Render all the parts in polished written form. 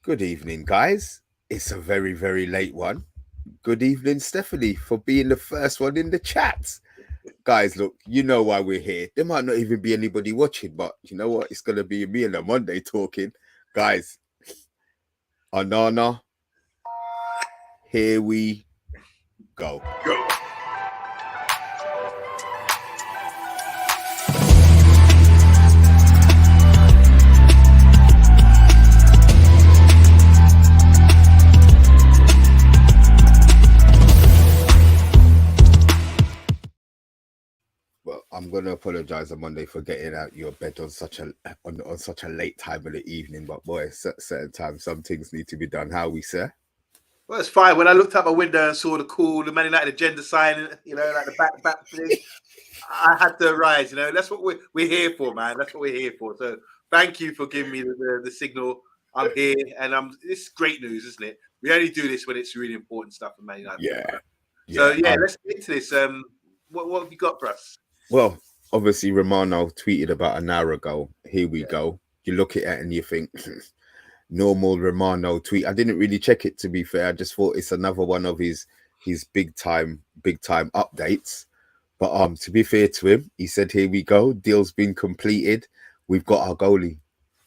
Good evening, guys. It's a very, very late one. Good evening, Stephanie, for being the first one in the chat. Guys, look, you know why we're here. There might not even be anybody watching, but you know what? It's going to be me and a Monday talking. Guys, Onana, here we go. Well, I'm gonna apologize on Monday for getting out your bed on such a late time of the evening. But boy, certain times, some things need to be done. How we say? Well, it's fine. When I looked out my window and saw the Man United agenda sign, like the back thing, I had to rise. That's what we're here for, man. That's what we're here for. So thank you for giving me the signal. I'm here, and it's great news, isn't it? We only do this when it's really important stuff for Man United. Yeah, So let's get into this. What have you got for us? Well, obviously, Romano tweeted about an hour ago. Here we go. You look at it and you think, normal Romano tweet. I didn't really check it, to be fair. I just thought it's another one of his big time updates. But to be fair to him, he said, "Here we go. Deal's been completed. We've got our goalie.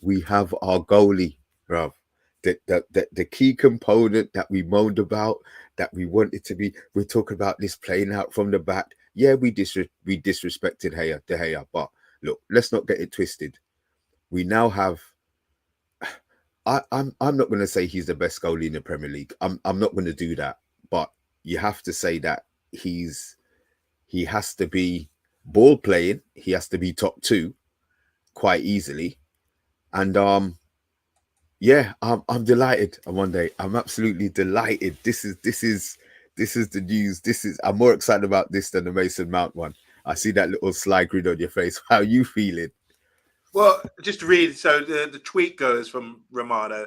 We have our goalie, bruv. The key component that we moaned about, that we wanted to be. We're talking about this playing out from the back. Yeah, we disrespected De Gea, but look, let's not get it twisted. We now have. I'm not going to say he's the best goalie in the Premier League. I'm not going to do that. But you have to say that he has to be ball playing. He has to be top two quite easily. And I'm delighted. One day, I'm absolutely delighted. This is the news. I'm more excited about this than the Mason Mount one. I see that little sly grin on your face. How are you feeling? Well, just to read, so the tweet goes from Romano.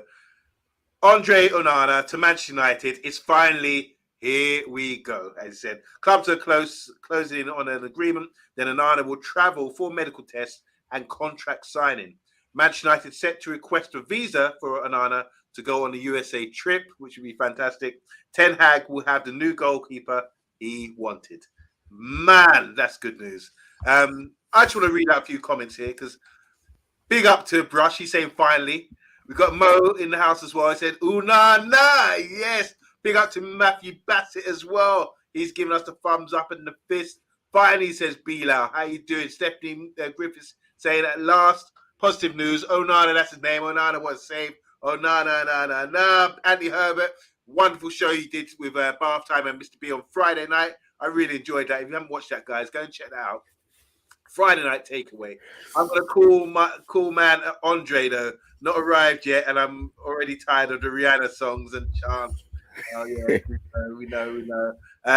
Andre Onana to Manchester United is finally here we go, as he said. Clubs are closing in on an agreement. Then Onana will travel for medical tests and contract signing. Manchester United set to request a visa for Onana to go on the USA trip, which would be fantastic. Ten Hag will have the new goalkeeper he wanted. Man, that's good news. I just want to read out a few comments here because big up to Brush. He's saying finally. We've got Mo in the house as well. He said, Onana, yes. Big up to Matthew Bassett as well. He's giving us the thumbs up and the fist. Finally, says Bilal. How you doing? Stephanie Griffiths saying at last. Positive news. Onana, that's his name. Onana was saved. Onana. Andy Herbert. Wonderful show you did with Bath Time and Mr. B on Friday night. I really enjoyed that. If you haven't watched that, guys, go and check that out. Friday night takeaway. I'm going to call my cool man Andre, though. Not arrived yet, and I'm already tired of the Rihanna songs and chants. Oh, yeah, we know.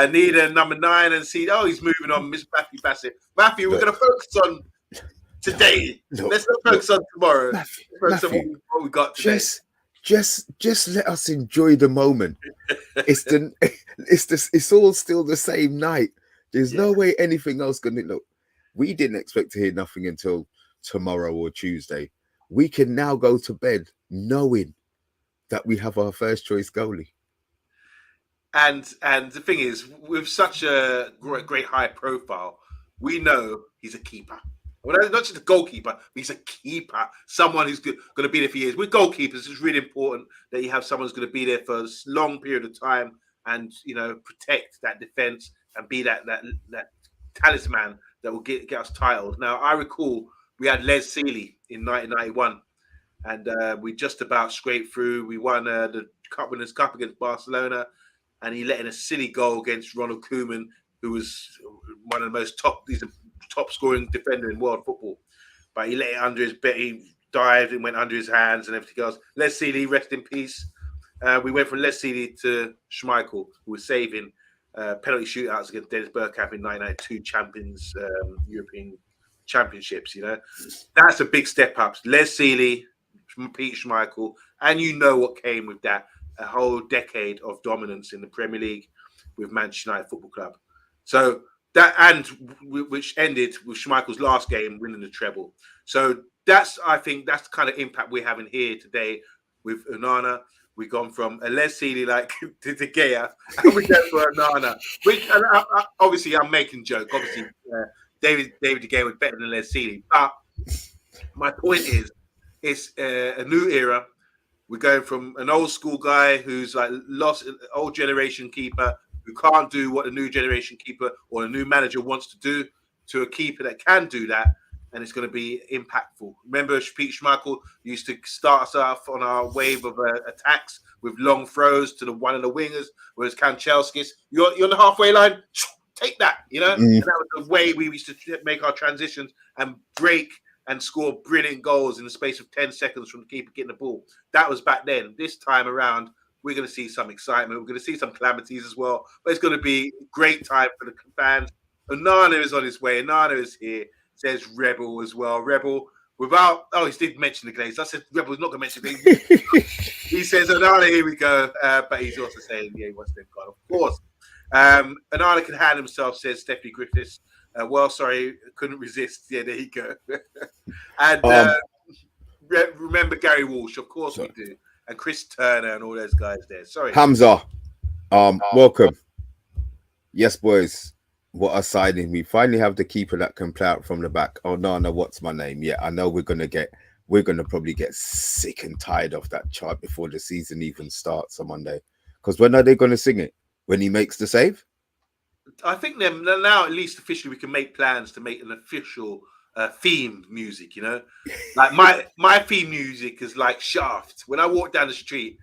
Nina, number 9, and see, he's moving on, Miss Matthew Bassett. Matthew, we're going to focus on today. Let's not focus on tomorrow. Matthew, what we got today. Just let us enjoy the moment. It's all still the same night. There's no way anything else going to look. We didn't expect to hear nothing until tomorrow or Tuesday. We can now go to bed knowing that we have our first choice goalie. And the thing is, with such a great high profile, we know he's a keeper. Well, not just a goalkeeper, but he's a keeper. Someone who's going to be there for years. With goalkeepers, it's really important that you have someone who's going to be there for a long period of time and protect that defense and be that talisman that will get us titles. Now, I recall we had Les Sealey in 1991, and we just about scraped through. We won the Cup Winners' Cup against Barcelona, and he let in a silly goal against Ronald Koeman, who was one of the most top scoring defender in world football. But he let it under his bed. He dived and went under his hands and everything else. Les Sealey, rest in peace. We went from Les Sealey to Schmeichel, who was saving penalty shootouts against Dennis Bergkamp in 1992 champions European championships. That's a big step up. Les Sealey, Peter Schmeichel, and what came with that, a whole decade of dominance in the Premier League with Manchester United Football Club. So that, and which ended with Schmeichel's last game winning the treble. So I think that's the kind of impact we're having here today with Onana. We've gone from a Les Sealy like to De Gea, and we go for Onana. Which, and obviously, I'm making joke. Obviously, David De Gea was better than Les Sealy. But my point is, it's a new era. We're going from an old school guy who's like lost an old generation keeper who can't do what the new generation keeper or a new manager wants to do to a keeper that can do that. And it's going to be impactful. Remember, Pete Schmeichel used to start us off on our wave of attacks with long throws to the one of the wingers, whereas Kanchelskis, you're on the halfway line, take that, you know? And that was the way we used to make our transitions and break and score brilliant goals in the space of 10 seconds from the keeper getting the ball. That was back then. This time around, we're going to see some excitement. We're going to see some calamities as well. But it's going to be a great time for the fans. Onana is on his way. Onana is here. Says Rebel as well. Rebel without... Oh, he did mention the Glazers. I said Rebel's not going to mention the Glazers. He says, Onana, here we go. But he's also saying, yeah, he wants them gone. Of course. Onana can hand himself, says Stephanie Griffiths. Well, sorry, couldn't resist. Yeah, there you go. And remember Gary Walsh, of course we do. And Chris Turner and all those guys there. Sorry. Hamza, welcome. Yes, boys. What a signing. We finally have the keeper that can play out from the back. Oh, no, what's my name? Yeah, I know we're going to probably get sick and tired of that chart before the season even starts on Monday. Because when are they going to sing it? When he makes the save? I think now at least officially we can make plans to make an official themed music, you know? Like my theme music is like Shaft. When I walk down the street,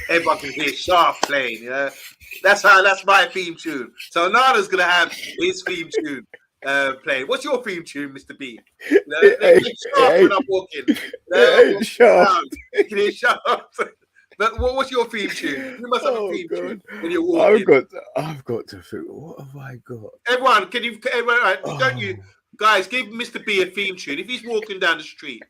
everyone can hear Shaft playing, you know? That's my theme tune. So Onana's gonna have his theme tune playing. What's your theme tune, Mr. B? You know, Shaft when I'm walking. Shaft. You can hear Shaft. But what's your theme tune? You must have a theme tune when you're walking. I've got to think. What have I got? Everyone, don't you guys give Mr. B a theme tune? If he's walking down the street,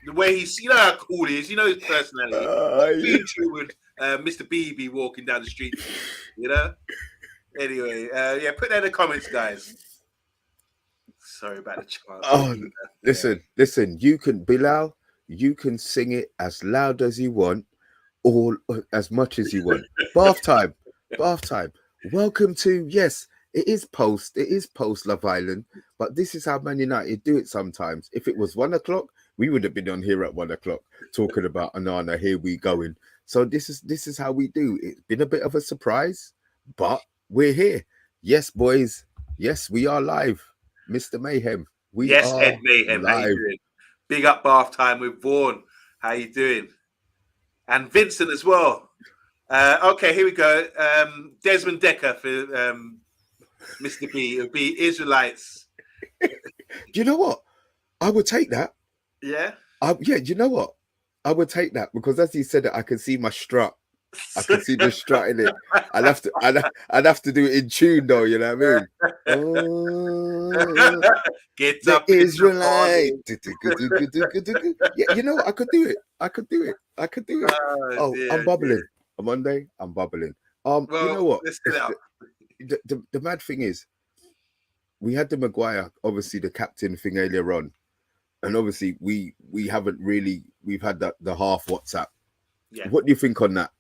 the way you know how cool he is, you know his personality. What theme tune would Mr. B be walking down the street? You know. Anyway, yeah, put that in the comments, guys. Sorry about the chance. Oh, listen. You can, Bilal. You can sing it as loud as you want. All as much as you want. Bath time. Welcome to, yes, it is post Love Island, but this is how Man United do it sometimes. If it was 1 o'clock, we would have been on here at 1 o'clock talking about Onana, here we going. So this is how we do. It's been a bit of a surprise, but we're here. Yes, boys. Yes, we are live. Mr. Mayhem. Yes, Ed Mayhem. Live. How you doing? Big up Bath time with Vaughan. How you doing? And Vincent as well. Okay, here we go. Desmond Decker for Mr. B. It would be Israelites. Do you know what? I would take that. Yeah? Yeah, do you know what? I would take that because as you said it, I can see my strut. I can see the strut in it. I'd have to do it in tune though, you know what I mean? Get up, Israelite. Yeah, you know what? I could do it. Oh, dear, I'm bubbling. Dear. On Monday, I'm bubbling. Well, you know what? Let's get out. The mad thing is, we had the Maguire, obviously the captain thing earlier on, and obviously we've had the half WhatsApp. Yeah. What do you think on that?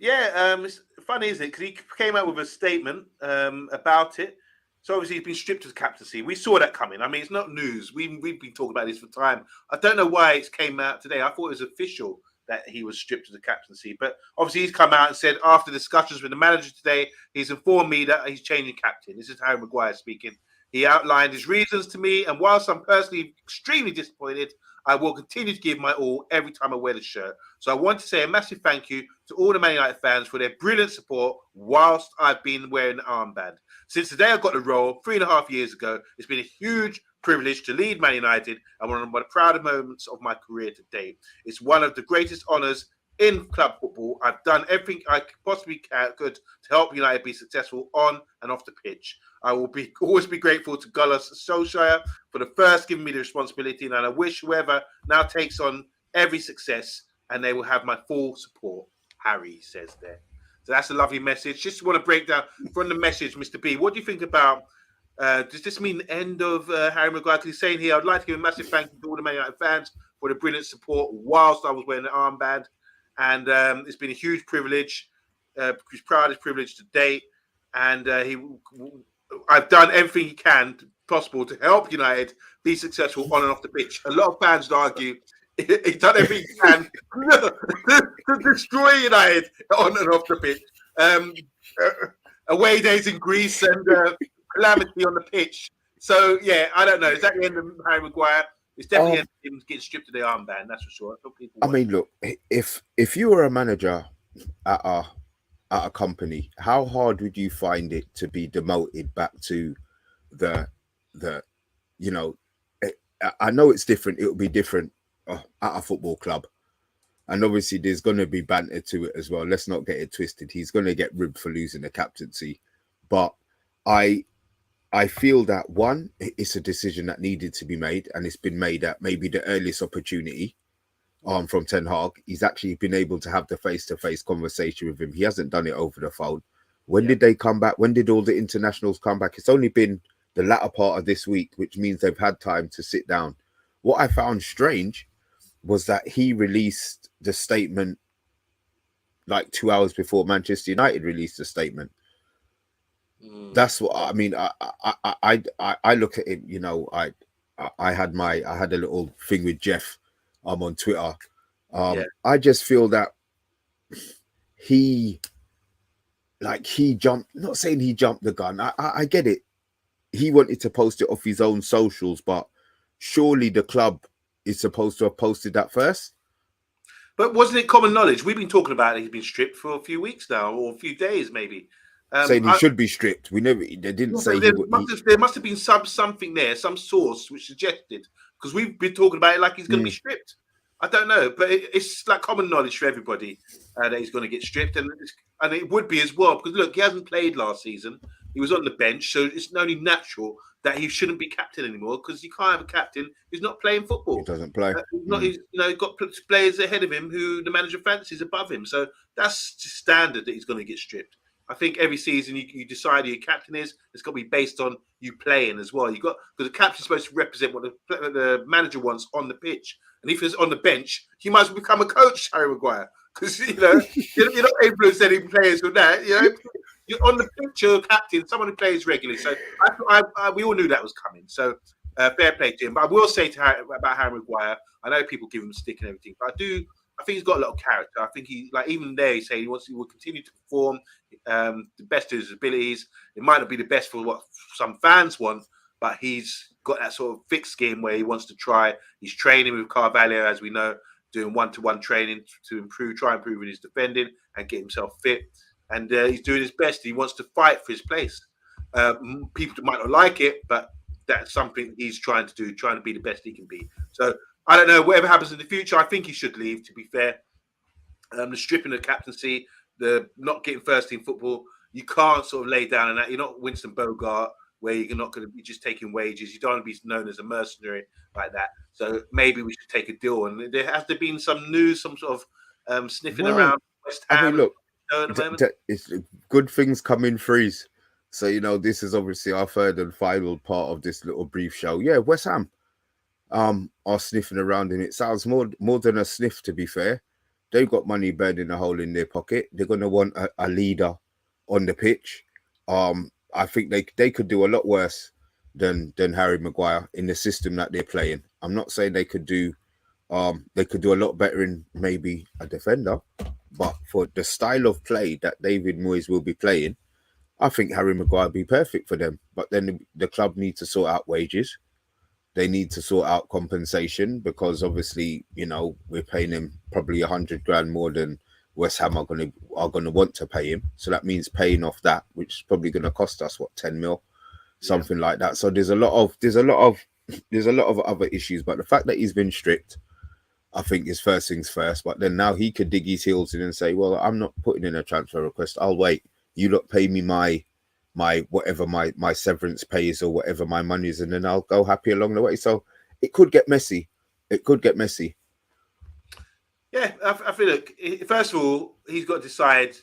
Yeah, it's funny, isn't it? Because he came out with a statement about it. So obviously he's been stripped of captaincy. We saw that coming. I mean, it's not news. We've been talking about this for time. I don't know why it came out today. I thought it was official that he was stripped of the captaincy. But obviously he's come out and said after discussions with the manager today, he's informed me that he's changing captain. This is Harry Maguire speaking. He outlined his reasons to me. And whilst I'm personally extremely disappointed, I will continue to give my all every time I wear the shirt. So I want to say a massive thank you to all the Man United fans for their brilliant support whilst I've been wearing the armband. Since the day I got the role 3.5 years ago, it's been a huge privilege to lead Man United and one of the proudest moments of my career to date. It's one of the greatest honours in club football. I've done everything I possibly could to help United be successful on and off the pitch. I will always be grateful to Gullas Solskjaer for the first giving me the responsibility, and I wish whoever now takes on every success, and they will have my full support. Harry says there. So that's a lovely message. Just want to break down from the message, Mr. B. What do you think about? Does this mean the end of Harry Maguire? He's saying here, I'd like to give a massive thank you to all the Man United fans for the brilliant support whilst I was wearing the armband. and it's been a huge privilege. His proudest privilege to date, and I've done everything he can possible to help United be successful on and off the pitch. A lot of fans would argue he's done everything he can to destroy United on and off the pitch. Away days in Greece and calamity on the pitch. So yeah, I don't know. Is that the end of Harry Maguire? It's definitely him getting stripped of the armband. That's for sure. I mean, look, if you were a manager at a company, how hard would you find it to be demoted back to the you know? I know it's different. It will be different at a football club, and obviously there's going to be banter to it as well. Let's not get it twisted. He's going to get ribbed for losing the captaincy, but I feel that one, it's a decision that needed to be made, and it's been made at maybe the earliest opportunity. From Ten Hag, he's actually been able to have the face-to-face conversation with him. He hasn't done it over the phone. When did they come back? When did all the internationals come back? It's only been the latter part of this week, which means they've had time to sit down. What I found strange was that he released the statement like 2 hours before Manchester United released a statement. That's what I mean. I look at it. You know, I had a little thing with Jeff. On Twitter. I just feel that he jumped. Not saying he jumped the gun. I get it. He wanted to post it off his own socials, but surely the club is supposed to have posted that first. But wasn't it common knowledge? We've been talking about it. He's been stripped for a few weeks now, or a few days, maybe. Saying he should be stripped. They didn't say there must have been something there, some source which suggested, because we've been talking about it like he's going to be stripped. I don't know, but it's like common knowledge for everybody that he's going to get stripped, and it would be as well, because look, he hasn't played last season. He was on the bench, so it's only natural that he shouldn't be captain anymore, because you can't have a captain who's not playing football. He doesn't play. He's got players ahead of him who the manager fancies above him, so that's just standard that he's going to get stripped. I think every season you decide who your captain is. It's got to be based on you playing as well. Because the captain's supposed to represent what the manager wants on the pitch. And if he's on the bench, he might as well become a coach, Harry Maguire. Because you're not influencing any players with that. You're on the pitch, you're a captain, someone who plays regularly. So we all knew that was coming. So fair play to him. But I will say about Harry Maguire, I know people give him a stick and everything, but I think he's got a lot of character. I think even there, he's saying he will continue to perform the best of his abilities. It might not be the best for what some fans want, but he's got that sort of fixed game where he wants to try. He's training with Carvalho, as we know, doing one-to-one training to try and improve in his defending and get himself fit. And he's doing his best. He wants to fight for his place. People might not like it, but that's something he's trying to do, trying to be the best he can be. So I don't know, whatever happens in the future, I think he should leave, to be fair. The stripping of captaincy, the not getting first team football, you can't sort of lay down on that. You're not Winston Bogart, where you're not going to be just taking wages. You don't want to be known as a mercenary like that. So maybe we should take a deal. And there has to be some news, some sort of sniffing around West Ham. I mean, look, it's good things come in threes. So, this is obviously our third and final part of this little brief show. Yeah, West Ham are sniffing around, and it sounds more than a sniff, to be fair. They've got money burning a hole in their pocket. They're going to want a leader on the pitch. I think they could do a lot worse than Harry Maguire in the system that they're playing. I'm not saying they could do a lot better in maybe a defender, but for the style of play that David Moyes will be playing, I think Harry Maguire would be perfect for them. But then the club needs to sort out wages. They need to sort out compensation, because obviously, we're paying him probably 100 grand more than West Ham are going to want to pay him. So that means paying off that, which is probably going to cost us 10 mil, something like that. So there's a lot of other issues, but the fact that he's been stripped, I think, is first things first. But then now he could dig his heels in and say, well, I'm not putting in a transfer request. I'll wait. You lot pay me my whatever my severance pays or whatever my money is, and then I'll go happy along the way. So it could get messy. Yeah, I feel like, first of all, he's got to decide.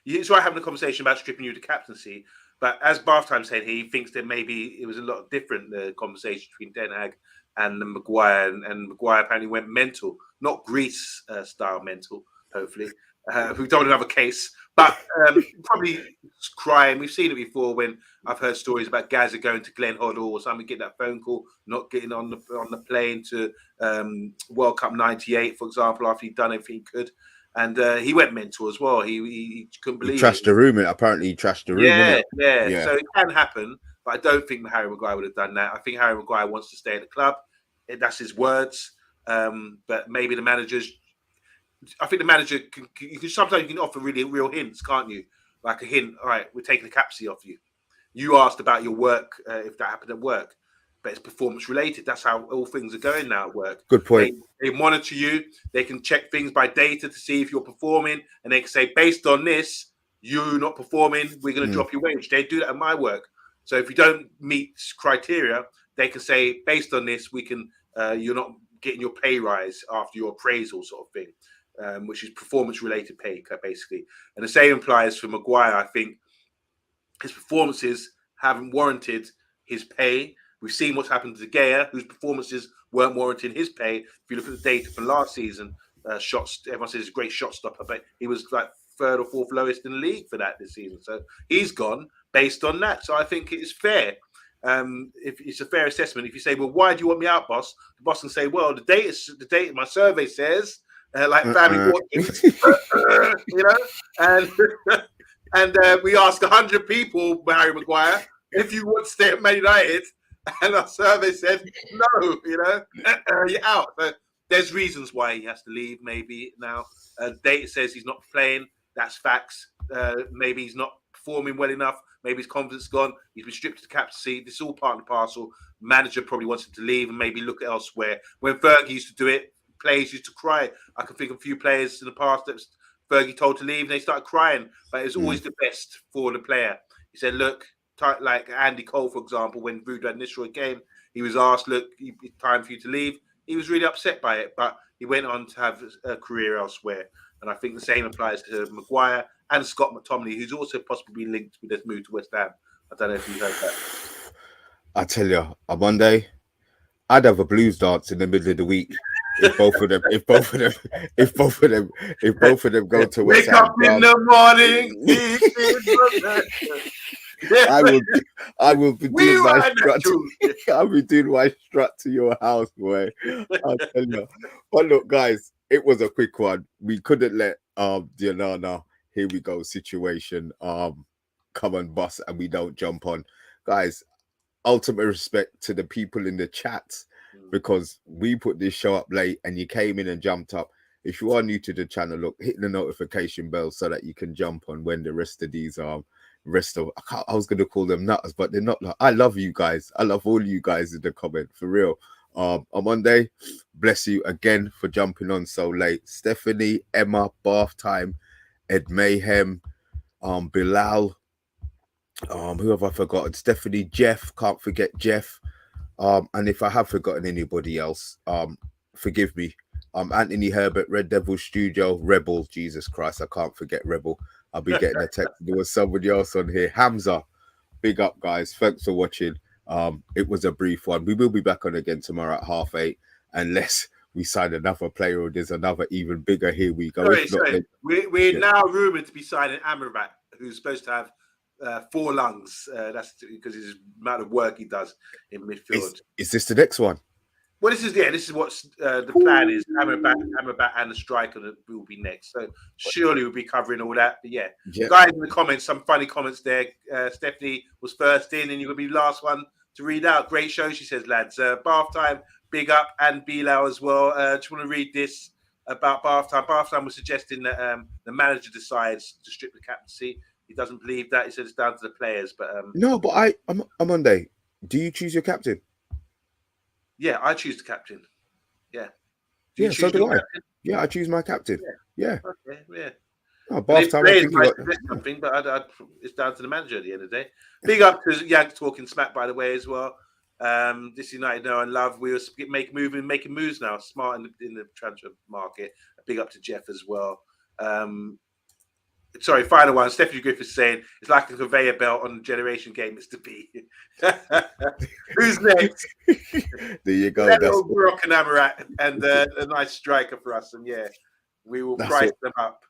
It's right having a conversation about stripping you to captaincy, but as Bath Time said, he thinks that maybe it was a lot different, the conversation between Den Hag and Maguire, and Maguire apparently went mental, not Greece style mental, hopefully. We don't want another case, but probably crying. We've seen it before when I've heard stories about Gaza going to Glen Hoddle or something, getting that phone call, not getting on the plane to World Cup '98, for example, after he'd done everything he could. And he went mental as well. He couldn't believe he trashed the room. Apparently, he trashed the room. Yeah. So it can happen, but I don't think Harry Maguire would have done that. I think Harry Maguire wants to stay at the club. That's his words. But maybe the managers. I think the manager can sometimes you can offer really real hints, can't you? Like a hint. All right, we're taking the captaincy off you. You asked about your work, if that happened at work, but it's performance related. That's how all things are going now at work. Good point. They monitor you. They can check things by data to see if you're performing, and they can say, based on this, you're not performing, we're going to drop your wage. They do that at my work. So if you don't meet criteria, they can say, based on this, we can you're not getting your pay rise after your appraisal, sort of thing. Which is performance-related pay, basically. And the same applies for Maguire. I think his performances haven't warranted his pay. We've seen what's happened to De Gea, whose performances weren't warranting his pay. If you look at the data from last season, shots, everyone says he's a great shot stopper, but he was like third or fourth lowest in the league for that this season. So he's gone based on that. So I think it's fair. If it's a fair assessment. If you say, well, why do you want me out, boss? The boss can say, well, the data, my survey says, like family watching, and we ask 100 people, Harry Maguire, if you want to stay at Man United, and our survey said no, you're out. So there's reasons why he has to leave. Maybe now data says he's not playing. That's facts. Maybe he's not performing well enough. Maybe his confidence is gone. He's been stripped of the captaincy. This is all part and parcel. Manager probably wants him to leave and maybe look elsewhere. When Fergie used to do it, players used to cry. I can think of a few players in the past that Fergie told to leave and they started crying, but it was always the best for the player. He said, look, like Andy Cole, for example, when Voodoo had Nisroy came, he was asked, look, it's time for you to leave. He was really upset by it, but he went on to have a career elsewhere. And I think the same applies to Maguire and Scott McTominay, who's also possibly been linked with this move to West Ham. I don't know if you heard that. I tell you, on Monday, I'd have a blues dance in the middle of the week. If both of them go to West Wake Ham, up in the morning. I will be doing my strut. I'll be doing my strut to your house, boy. I'll tell you. But look, guys, it was a quick one. We couldn't let the Onana Here We Go situation come and bust and we don't jump on. Guys, ultimate respect to the people in the chats, because we put this show up late and you came in and jumped up. If you are new to the channel, look, hit the notification bell so that you can jump on when the rest of these I was going to call them nutters, but they're not. I love you guys. I love all you guys in the comment, for real. On Monday, bless you again for jumping on so late. Stephanie, Emma, Bath Time, Ed Mayhem, Bilal, who have I forgotten? Stephanie, Jeff, can't forget Jeff. And if I have forgotten anybody else, forgive me. Anthony Herbert, Red Devil Studio, Rebel, Jesus Christ, I can't forget Rebel. I'll be getting a text. There was somebody else on here. Hamza, big up, guys. Thanks for watching. It was a brief one. We will be back on again tomorrow at 8:30, unless we sign another player or there's another even bigger Here We Go. We're now rumoured to be signing Amrabat, who's supposed to have 4 lungs. That's because of the amount of work he does in midfield. Is this the next one? Well, this is what the plan is. Amrabat and the striker will be next. So surely we'll be covering all that. But yeah. Guys in the comments, some funny comments there. Stephanie was first in and you're going to be the last one to read out. Great show, she says, lads. Bath Time, big up, and Bilal as well. Just want to read this about Bath Time. Bath Time was suggesting that the manager decides to strip the captaincy. He doesn't believe that. He says it's down to the players. But no, but I'm on Monday. Do you choose your captain? Yeah, I choose the captain. Yeah. Yeah, so do I. Captain? Yeah, I choose my captain. Yeah. Okay, yeah. Oh, Bath Time, I think something, but it's down to the manager at the end of the day. Big up to Yank talking smack, by the way, as well. This United know and love. We were making moves now, smart in the transfer market. Big up to Jeff as well. Sorry, final one. Stephanie Griffiths saying it's like a conveyor belt on the Generation Game. Mr. B. Who's next? There you go. Brock and Amarat, and a nice striker for us. And yeah, We will That's price all. them up.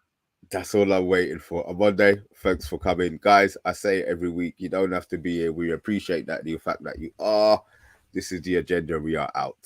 That's all I'm waiting for. On Monday, thanks for coming, guys. I say it every week. You don't have to be here. We appreciate that. The fact that you are. This is the agenda. We are out.